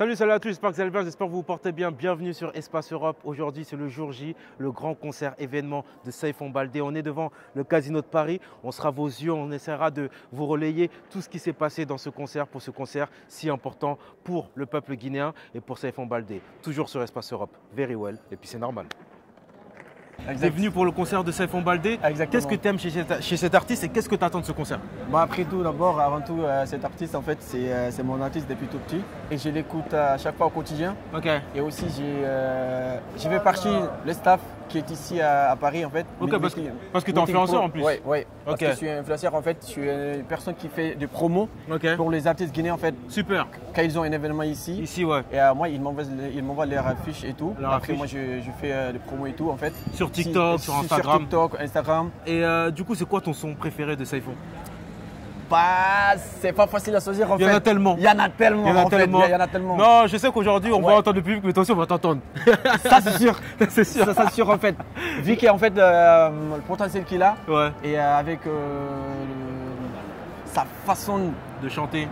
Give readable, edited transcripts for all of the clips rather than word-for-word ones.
Salut à tous, j'espère que vous allez bien, j'espère que vous vous portez bien. Bienvenue sur Espace Europe. Aujourd'hui, c'est le jour J, le grand concert événement de Saifon Baldé. On est devant le Casino de Paris. On sera vos yeux, on essaiera de vous relayer tout ce qui s'est passé dans ce concert, pour ce concert si important pour le peuple guinéen et pour Saifon Baldé. Toujours sur Espace Europe. Very well. Et puis c'est normal. Tu es venu pour le concert de Saifon Baldé. Qu'est-ce que tu aimes chez cet artiste et qu'est-ce que tu attends de ce concert? Après tout, d'abord, avant tout, cet artiste, en fait, c'est mon artiste depuis tout petit. Et je l'écoute à chaque fois au quotidien. Ok. Et aussi, j'ai fait partie du staff qui est ici à Paris, en fait. Ok, parce que tu es influenceur en plus. Oui, oui. Parce que je suis influenceur, en fait. Je suis une personne qui fait des promos pour les artistes guinéens, en fait. Super. Quand ils ont un événement ici. Ici, ouais. Et moi, ils m'envoient leurs affiches et tout. Après, moi, je fais des promos et tout, en fait. Sur TikTok, sur Instagram. Sur TikTok, Instagram. Et du coup, c'est quoi ton son préféré de Saifon? C'est pas facile à choisir en fait. Il y en a tellement. Il y en a tellement. Il y en a tellement. Non, je sais qu'aujourd'hui, on va entendre le public, mais toi aussi, on va t'entendre. Ça, c'est sûr. C'est sûr. Ça, c'est sûr en fait. Vu qu'il y a en fait le potentiel qu'il a. Ouais. Et avec sa façon de chanter,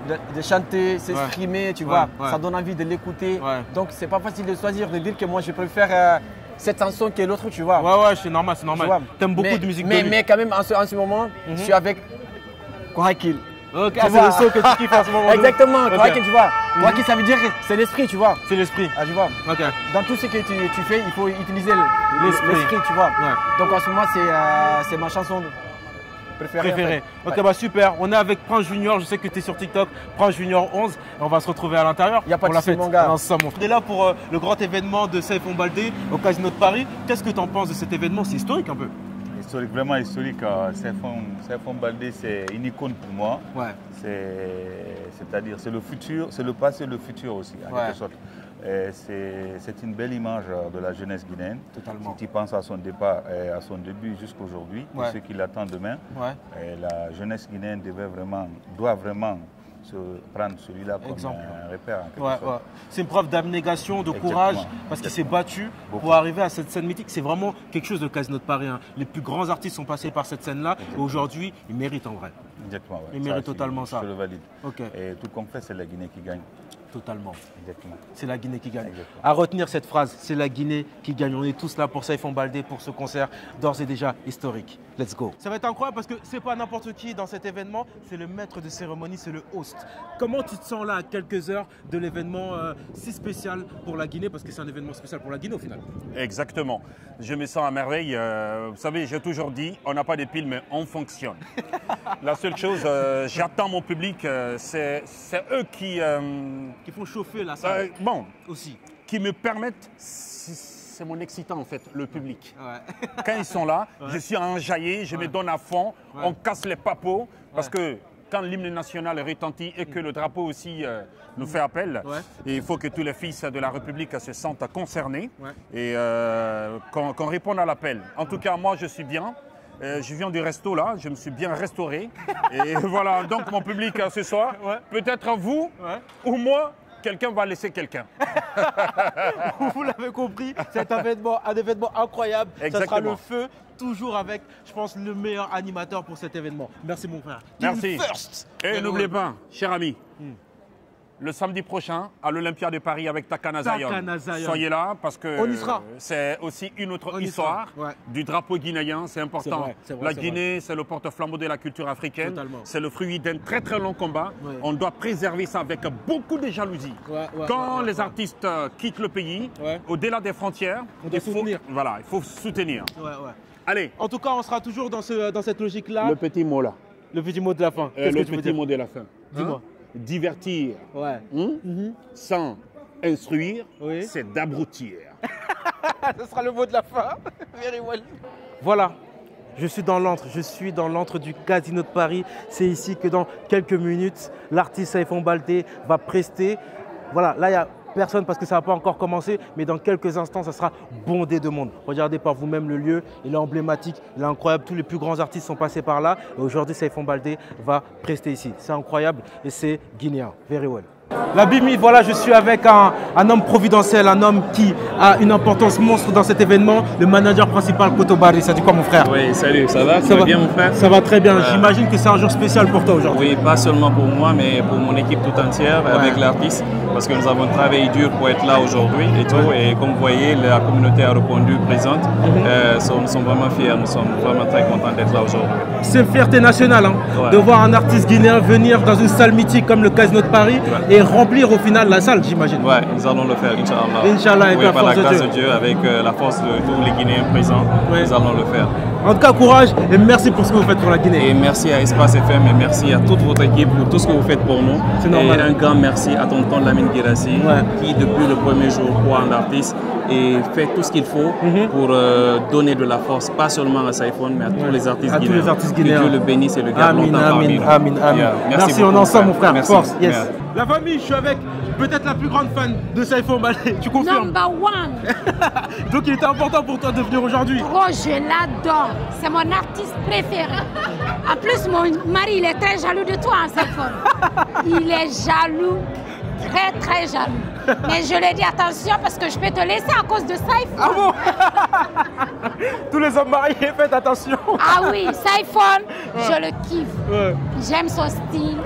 s'exprimer, tu vois. Ça donne envie de l'écouter. Donc, c'est pas facile de choisir, de dire que moi, je préfère cette chanson que l'autre, tu vois. Ouais, c'est normal, c'est normal. T'aimes beaucoup de musique de lui. Mais quand même, en ce moment, je suis avec Korakil. Ok, c'est le son que tu kiffes en ce moment. Exactement, Korakil, tu vois. Korakil, ça veut dire que c'est l'esprit, tu vois. C'est l'esprit. Ah, tu vois. Ok. Dans tout ce que tu fais, il faut utiliser l'esprit, tu vois. Donc en ce moment, c'est ma chanson préférée. Ok, bah super. On est avec Prince Junior. Je sais que tu es sur TikTok. Prince Junior 11. On va se retrouver à l'intérieur. Il n'y a pas de souci, mon gars. On est là pour le grand événement de Saifon Baldé au Casino de Paris. Qu'est-ce que tu en penses de cet événement? C'est historique un peu. Historique, vraiment historique. Saifon Baldé, c'est une icône pour moi. Ouais. C'est-à-dire, c'est le futur, c'est le passé et le futur aussi, en quelque sorte. C'est une belle image de la jeunesse guinéenne. Totalement. Si tu penses à son départ, à son début jusqu'à aujourd'hui, et ce qui l'attend demain, la jeunesse guinéenne doit vraiment se prendre celui-là comme un repère. C'est une preuve d'abnégation, de courage, parce qu'il s'est battu pour arriver à cette scène mythique. C'est vraiment quelque chose de Casino de Paris. Les plus grands artistes sont passés par cette scène-là et aujourd'hui, ils méritent en vrai. Exactement. Ils méritent totalement ça. Je le valide. Ok. Et tout compte fait, c'est la Guinée qui gagne. Totalement. Exactement. C'est la Guinée qui gagne. Exactement. À retenir cette phrase, c'est la Guinée qui gagne. On est tous là pour Saifon Baldé, pour ce concert d'ores et déjà historique. Let's go. Ça va être incroyable parce que c'est pas n'importe qui dans cet événement, c'est le maître de cérémonie, c'est le host. Comment tu te sens là à quelques heures de l'événement si spécial pour la Guinée, parce que c'est un événement spécial pour la Guinée au final? Exactement. Je me sens à merveille. Vous savez, j'ai toujours dit, on n'a pas de piles, mais on fonctionne. La seule chose, j'attends mon public, c'est eux qui font chauffer la salle. Bon, aussi. Qui me permettent, c'est mon excitant en fait, le public. Quand ils sont là, je suis enjaillé, je me donne à fond, on casse les papeaux, parce que quand l'hymne national retentit et que le drapeau aussi nous fait appel, et il faut que tous les fils de la République se sentent concernés et qu'on réponde à l'appel. En tout cas, moi je suis bien. Je viens du resto là, je me suis bien restauré. Et voilà, donc mon public ce soir, peut-être vous ou moi, quelqu'un va laisser quelqu'un. Vous l'avez compris, c'est un événement incroyable. Exactement. Ça sera le feu, toujours avec, je pense, le meilleur animateur pour cet événement. Merci mon frère. Merci. Et n'oubliez pas, cher ami, le samedi prochain à l'Olympia de Paris avec Takana Zion. Soyez là parce que c'est aussi une autre histoire du drapeau guinéen, c'est important. La Guinée, c'est le porte-flambeau de la culture africaine. C'est le fruit d'un très très long combat. On doit préserver ça avec beaucoup de jalousie. Quand les artistes quittent le pays, au-delà des frontières, il faut soutenir. Allez. En tout cas, on sera toujours dans cette logique-là. Le petit mot là. Le petit mot de la fin. Le petit mot de la fin. Dis-moi. Divertir sans instruire, c'est d'abrutir. Ce sera le mot de la fin. Voilà, je suis dans l'antre du Casino de Paris. C'est ici que dans quelques minutes, l'artiste Saifon Baldé va prester. Voilà, là il y a personne parce que ça n'a pas encore commencé, mais dans quelques instants, ça sera bondé de monde. Regardez par vous-même le lieu, il est emblématique, il est incroyable. Tous les plus grands artistes sont passés par là. Et aujourd'hui, Saifon Baldé va prester ici. C'est incroyable et c'est guinéen. Very well. La Bimi, voilà, je suis avec un homme providentiel, un homme qui a une importance monstre dans cet événement, le manager principal Koto Barry. Ça dit quoi mon frère? Oui, salut, ça va bien mon frère? Ça va très bien, j'imagine que c'est un jour spécial pour toi aujourd'hui. Oui, pas seulement pour moi, mais pour mon équipe tout entière avec l'artiste, parce que nous avons travaillé dur pour être là aujourd'hui et tout, et comme vous voyez, la communauté a répondu présente. Nous sommes vraiment fiers, nous sommes vraiment très contents d'être là aujourd'hui. C'est une fierté nationale de voir un artiste guinéen venir dans une salle mythique comme le Casino de Paris et remplir au final la salle, j'imagine. Oui, nous allons le faire, Inch'Allah. Inch'Allah, oui, par la grâce de Dieu, avec la force de tous les Guinéens présents, nous allons le faire. En tout cas, courage et merci pour ce que vous faites pour la Guinée. Et merci à Espace FM et merci à toute votre équipe pour tout ce que vous faites pour nous. C'est normal. Et un grand merci à tonton Lamine Guirassi qui, depuis le premier jour, croit en l'artiste et fait tout ce qu'il faut pour donner de la force, pas seulement à Saïfon, mais à tous les artistes guinéens. Tous les artistes guinéens. Que Dieu le bénisse et le garde longtemps parmi nous. Amin. Merci, on est ensemble, mon frère. Merci. Force. Yes. La famille, je suis avec peut-être la plus grande fan de Saïfon Baldé. Tu confirmes? Number one. Donc il était important pour toi de venir aujourd'hui. Oh, je l'adore. C'est mon artiste préféré. En plus, mon mari, il est très jaloux de toi, hein, Saïfon. Il est jaloux. Très jaloux. Mais je lui ai dit attention parce que je peux te laisser à cause de Saïfon. Ah bon? Tous les hommes mariés, faites attention. Ah oui, Saïfon, je le kiffe. J'aime son style,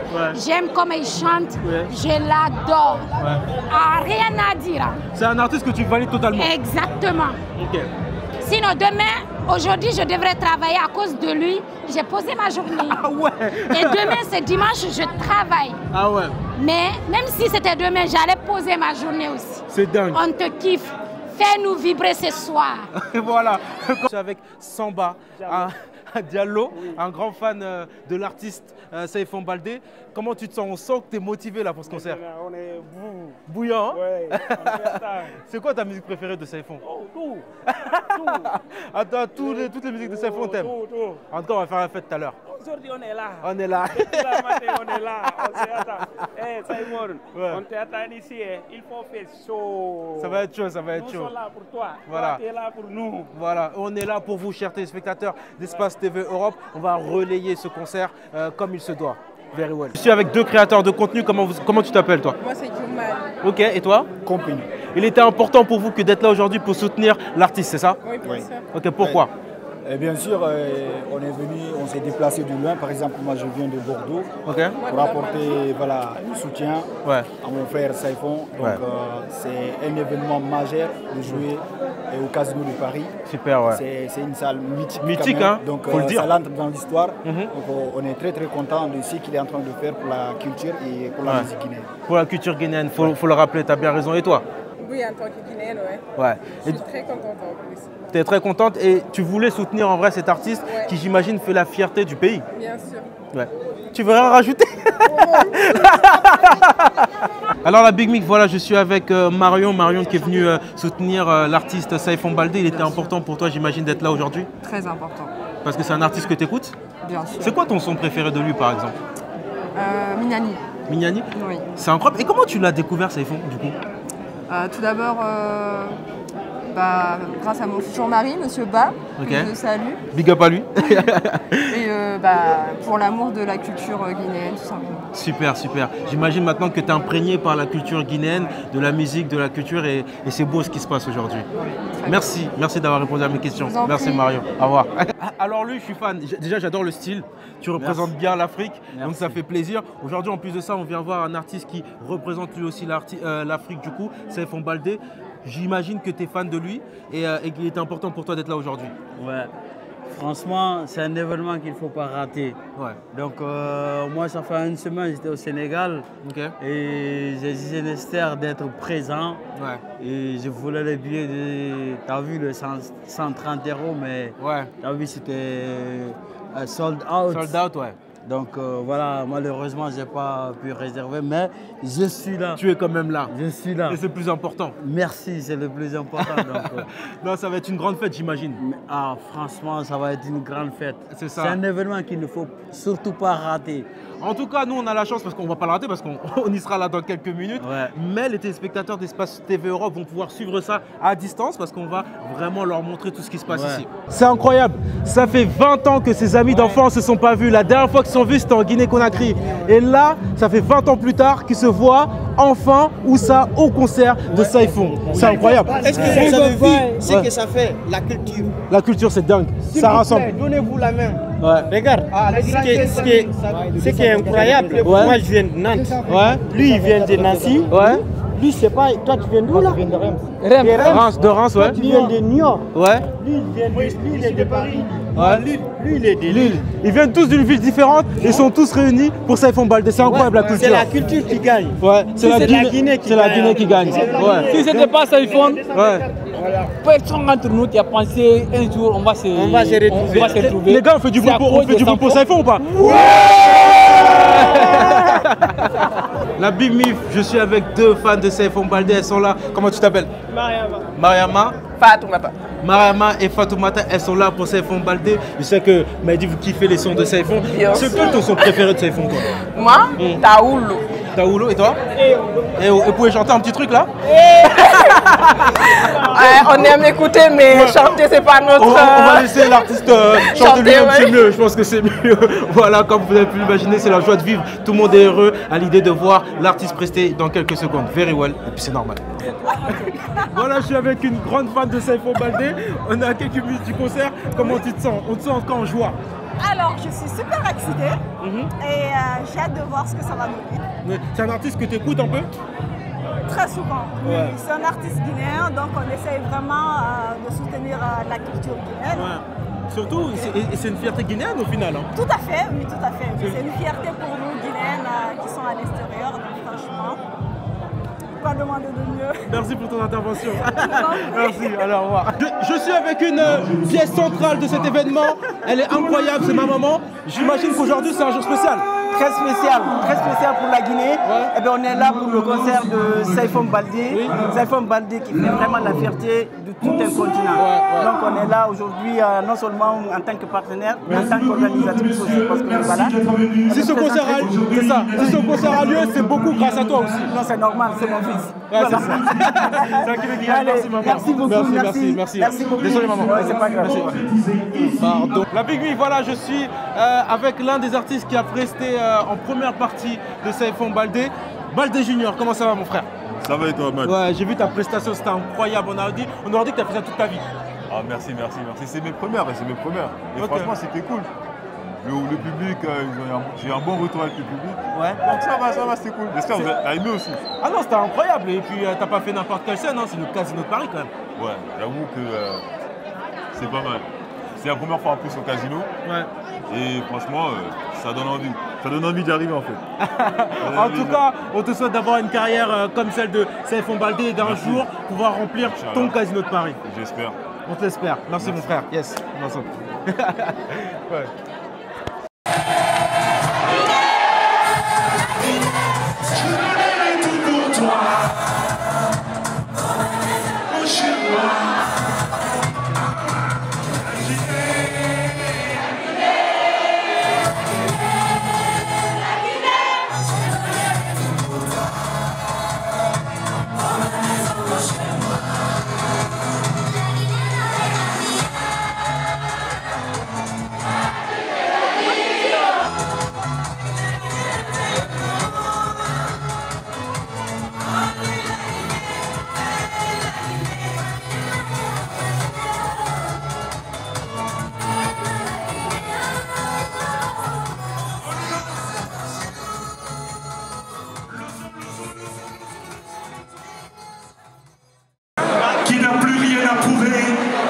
j'aime comment il chante, je l'adore. Ah, rien à dire. C'est un artiste que tu valides totalement. Exactement. Ok. Sinon demain, aujourd'hui je devrais travailler à cause de lui. J'ai posé ma journée. Ah ouais. Et demain c'est dimanche, je travaille. Ah ouais. Mais même si c'était demain, j'allais poser ma journée aussi. C'est dingue. On te kiffe. Fais-nous vibrer ce soir. Et voilà. Je suis avec Samba Diallo, un grand fan de l'artiste Saïfon Baldé. Comment tu te sens? On sent que tu es motivé là pour ce concert. On est bouillant. Ouais, c'est quoi ta musique préférée de Saïfon? Tout. Attends, toutes les musiques de Saïfon t'aimes? Tout. En tout cas, on va faire la fête tout à l'heure. Aujourd'hui, on est là. On est là. On est là. On s'attend. Saïfon, on t'attend ici. Il faut faire chaud. Ça va être chaud, ça va être chaud. Nous sommes là pour toi. Voilà. Tu es là pour nous. Voilà, on est là pour vous, chers téléspectateurs d'Espace TV Europe. On va relayer ce concert comme il se doit. Very well. Je suis avec deux créateurs de contenu. Comment tu t'appelles, toi? Moi, c'est Djoumal. Ok, et toi? Compagnie. Il était important pour vous que d'être là aujourd'hui pour soutenir l'artiste, c'est ça? Oui, bien sûr. Ok, pourquoi? Et bien sûr, on est venu, on s'est déplacé de loin. Par exemple, moi je viens de Bordeaux pour apporter le soutien à mon frère Saïfon. Donc c'est un événement majeur de jouer au Casino de Paris. Super, ouais. C'est une salle mythique. Mythique, hein? Donc faut le dire. Ça entre dans l'histoire. Donc on est très content de ce qu'il est en train de faire pour la culture et pour la musique guinéenne. Pour la culture guinéenne, faut le rappeler, tu as bien raison. Et toi? Oui, en tant que Guinéenne, ouais. Je suis très contente en plus. Tu es très contente et tu voulais soutenir en vrai cet artiste qui, j'imagine, fait la fierté du pays. Bien sûr. Ouais. Tu veux rien rajouter? Alors la Big Mic, voilà, je suis avec Marion qui est venue soutenir l'artiste Saïfon Baldé. Il était important pour toi, j'imagine, d'être là aujourd'hui? Très important. Parce que c'est un artiste que tu écoutes? Bien sûr. C'est quoi ton son préféré de lui, par exemple? Mignani. Mignani? Oui. C'est incroyable. Et comment tu l'as découvert, Saïfon, du coup? Tout d'abord, grâce à mon futur mari, Monsieur Ba, que je le salue. Big up à lui. Et pour l'amour de la culture guinéenne, tout simplement. Super. J'imagine maintenant que tu es imprégné par la culture guinéenne, de la musique, de la culture, et c'est beau ce qui se passe aujourd'hui. Merci d'avoir répondu à mes questions. Merci Marion. Au revoir. Alors lui, je suis fan. Déjà, j'adore le style. Tu représentes bien l'Afrique, donc ça fait plaisir. Aujourd'hui, en plus de ça, on vient voir un artiste qui représente lui aussi l'Afrique, du coup, Saïfon Baldé. J'imagine que tu es fan de lui et qu'il est important pour toi d'être là aujourd'hui. Ouais, franchement, c'est un événement qu'il ne faut pas rater. Ouais. Donc, moi, ça fait une semaine, j'étais au Sénégal et j'ai dit à Nester d'être présent. Ouais. Et je voulais les billets de. Tu as vu le 130 €, mais tu as vu, c'était sold out. Sold out, ouais. Donc voilà, malheureusement, je n'ai pas pu réserver, mais je suis là. Tu es quand même là. Je suis là. Et c'est le plus important. Merci, c'est le plus important. Donc, non, ça va être une grande fête, j'imagine. Ah, franchement, ça va être une grande fête. C'est ça. C'est un événement qu'il ne faut surtout pas rater. En tout cas, nous, on a la chance parce qu'on ne va pas le rater parce qu'on y sera là dans quelques minutes. Ouais. Mais les téléspectateurs d'Espace TV Europe vont pouvoir suivre ça à distance parce qu'on va vraiment leur montrer tout ce qui se passe ici. C'est incroyable. Ça fait 20 ans que ses amis d'enfance ne se sont pas vus. La dernière fois que sont vus, c'était en Guinée-Conakry. Et là, ça fait 20 ans plus tard qu'ils se voient enfin, où ça, au concert de Saifon. C'est incroyable. Est-ce que vous avez vu ce que ça fait, la culture? La culture, c'est dingue. Ça rassemble. Donnez-vous la main. Ouais. Regarde, ce qui est incroyable, moi je viens de Nantes. Ouais. Lui, il vient de Nancy. Ouais. Lui, c'est pas. Toi, tu viens d'où là? De Reims. De Reims, ouais. Toi, tu viens de Niort. Ouais. Lui, il est de Paris. Ouais. Lui, il est de Lille. Ils viennent tous d'une ville différente. Ils sont tous réunis pour Saifon Baldé. C'est incroyable, la culture. C'est la culture qui gagne. Ouais. C'est la Guinée qui gagne. Ouais. Si ce n'était pas Saifon, personne d'entre nous qui a pensé un jour on va se retrouver. Les gars, on fait du bruit pour Saifon ou pas? La Big Mif, je suis avec deux fans de Saifon Baldé, elles sont là. Comment tu t'appelles? Mariama. Fatoumata. Mariama et Fatoumata, elles sont là pour Saifon Baldé. Je sais que Mehdi, vous kiffez les sons de Saifon. C'est quoi ton son préféré de Saifon, toi? Moi, Taoulou. Taoulou, et toi? Et vous pouvez chanter un petit truc là? On aime écouter, mais chanter, c'est pas notre. On va laisser l'artiste chanter lui un petit mieux. Je pense que c'est mieux. Voilà, comme vous avez pu l'imaginer, c'est la joie de vivre. Tout le monde est heureux à l'idée de voir l'artiste prester dans quelques secondes. Very well. Et puis c'est normal. Voilà, je suis avec une grande fan de Saifon Baldé. On est à quelques minutes du concert. Comment tu te sens? On te sent encore en joie? Alors, je suis super excitée et j'ai hâte de voir ce que ça va donner. C'est un artiste que tu écoutes un peu? Très souvent. Ouais. Oui, c'est un artiste guinéen, donc on essaye vraiment de soutenir la culture guinéenne. Ouais. Surtout, c'est une fierté guinéenne au final. Hein. Tout à fait, oui, tout à fait. C'est une fierté pour nous Guinéennes qui sont à l'extérieur, donc franchement, pas demander de mieux. Merci pour ton intervention. Merci, allez, au revoir. Je suis avec une pièce centrale de cet événement. Elle est incroyable, c'est ma maman. J'imagine qu'aujourd'hui c'est un jour spécial. Très spécial pour la Guinée. Ouais. Et bien, on est là pour le concert de Saifon Baldé. Oui. Saifon Baldé qui fait vraiment la fierté de tout un continent. Ouais. Donc on est là aujourd'hui non seulement en tant que partenaire, mais en tant qu'organisatrice aussi parce que voilà. Si ce concert a lieu, c'est beaucoup grâce à toi aussi. Non, c'est normal, c'est mon fils. Ouais, voilà. Merci maman. Merci beaucoup. Merci beaucoup. Désolé maman. Ouais, c'est pas grave. Pardon. La Big Me, voilà, je suis avec l'un des artistes qui a presté en première partie de Saifon Baldé. Baldé Junior, comment ça va mon frère? Ça va et toi, man? Ouais, j'ai vu ta prestation, c'était incroyable. On aurait dit que tu as fait ça toute ta vie. Ah, merci. C'est mes premières. Et okay. Franchement, c'était cool. Le public, j'ai un bon retour avec le public. Ouais. Donc ça va, c'était cool. J'espère que vous avez aimé aussi. Ah non, c'était incroyable. Et puis, t'as pas fait n'importe quelle scène, hein. C'est le Casino de Paris quand même. Ouais, j'avoue que c'est pas mal. C'est la première fois en plus au Casino. Ouais. Et franchement, ça donne envie. Ça donne envie d'y arriver en fait. En tout cas, on te souhaite d'avoir une carrière comme celle de Saifon Baldé et d'un jour pouvoir remplir ton Casino de Paris. J'espère. On te l'espère. Merci mon frère. Yes. Merci. Ouais.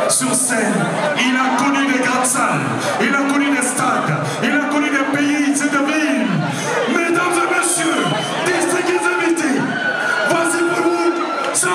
Sur scène, il a connu des grandes salles, il a connu des stades, il a connu des pays et des villes. Mesdames et messieurs, distingués invités, voici pour vous ça.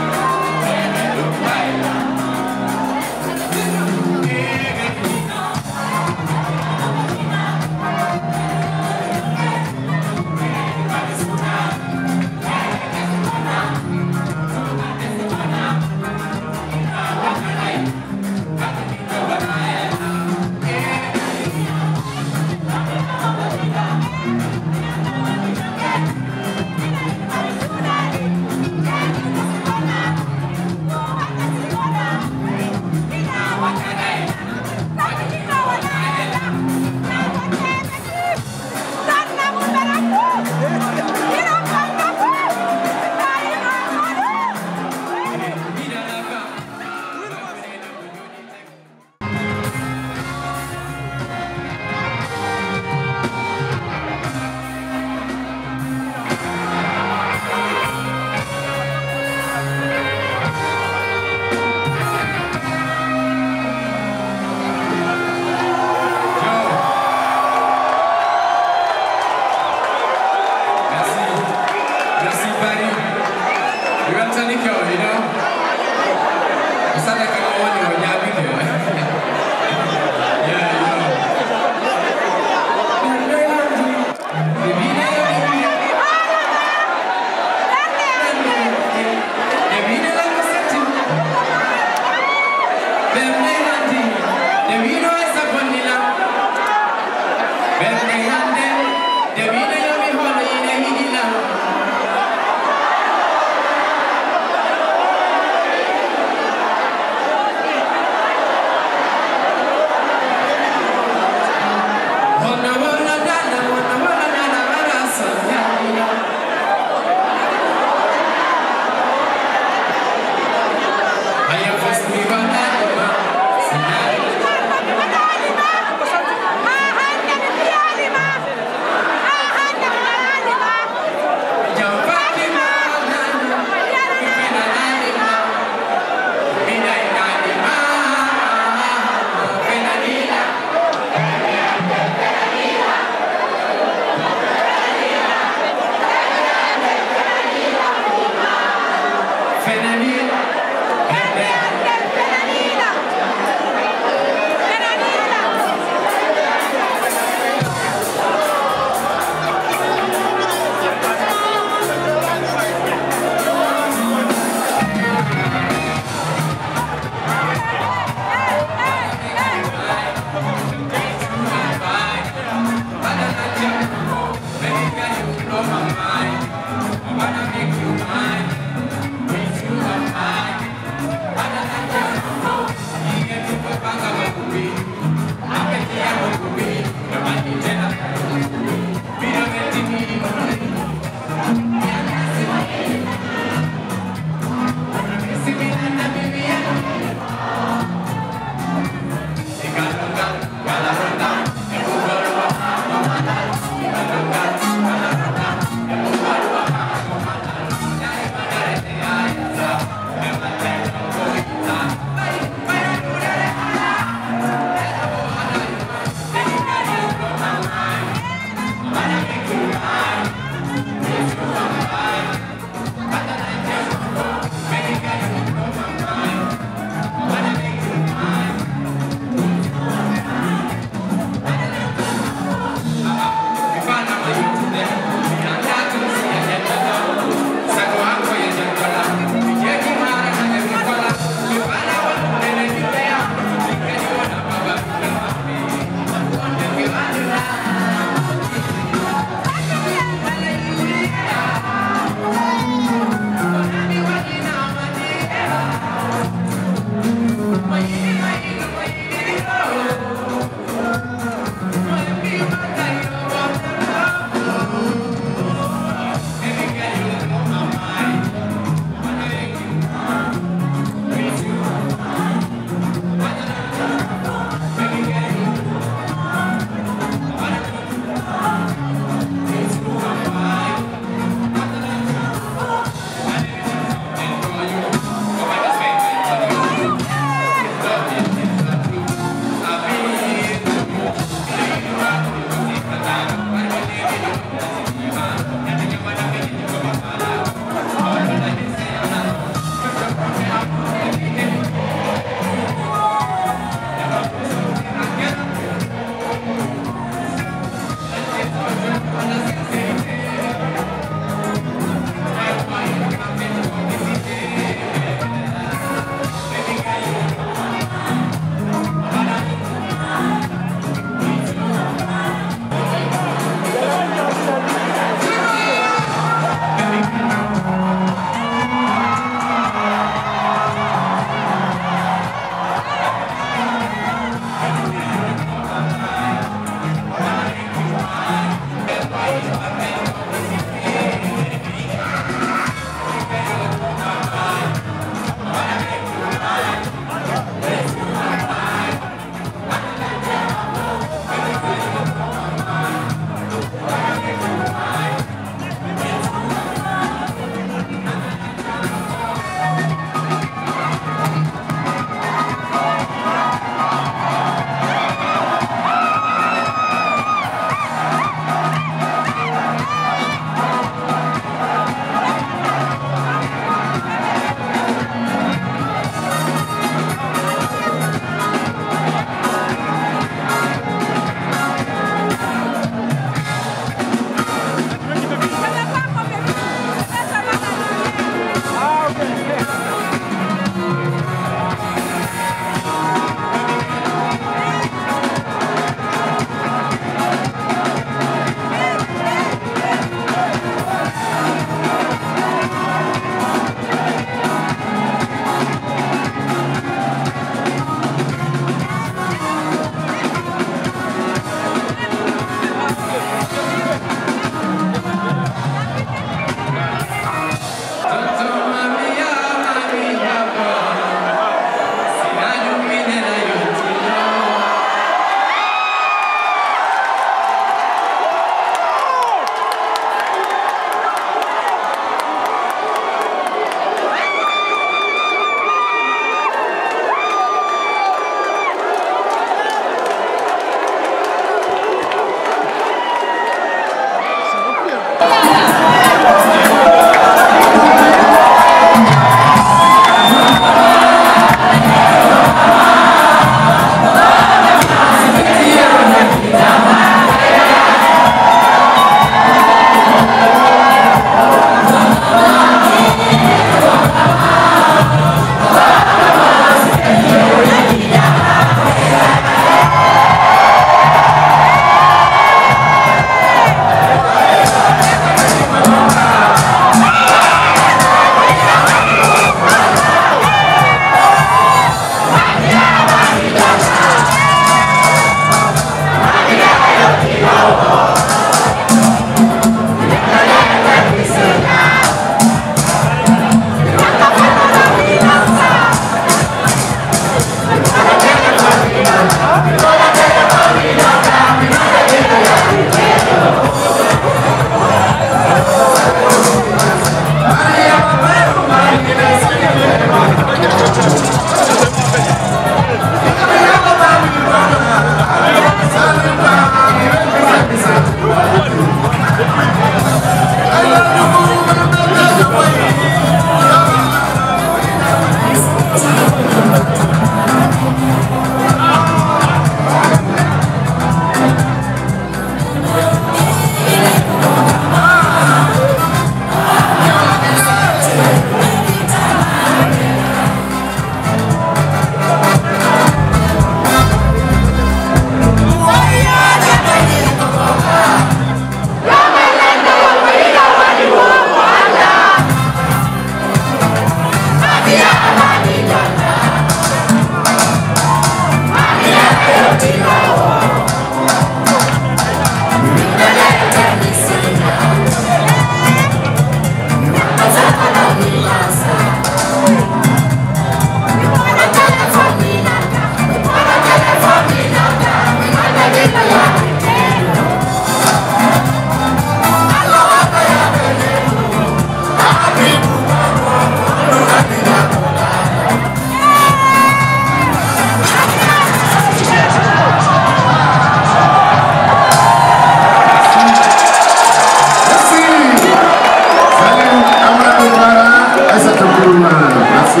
Allez, ça fait pour merci.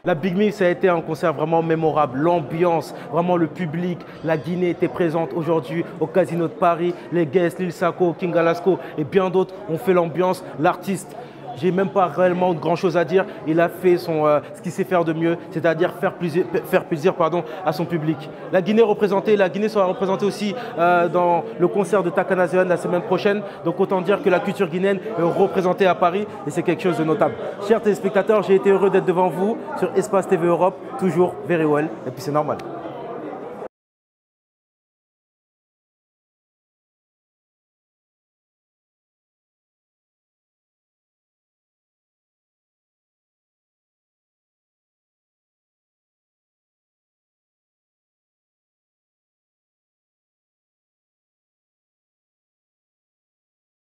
La Big Mix, ça a été un concert vraiment mémorable. L'ambiance, vraiment le public, la Guinée était présente aujourd'hui au Casino de Paris. Les guests, Lil Sako, King Alasco et bien d'autres ont fait l'ambiance. L'artiste, j'ai même pas réellement grand chose à dire. Il a fait ce qu'il sait faire de mieux, c'est-à-dire faire plaisir à son public. La Guinée représentée, la Guinée sera représentée aussi dans le concert de Takanazeon la semaine prochaine. Donc autant dire que la culture guinéenne est représentée à Paris et c'est quelque chose de notable. Chers téléspectateurs, j'ai été heureux d'être devant vous sur Espace TV Europe, toujours very well, et puis c'est normal.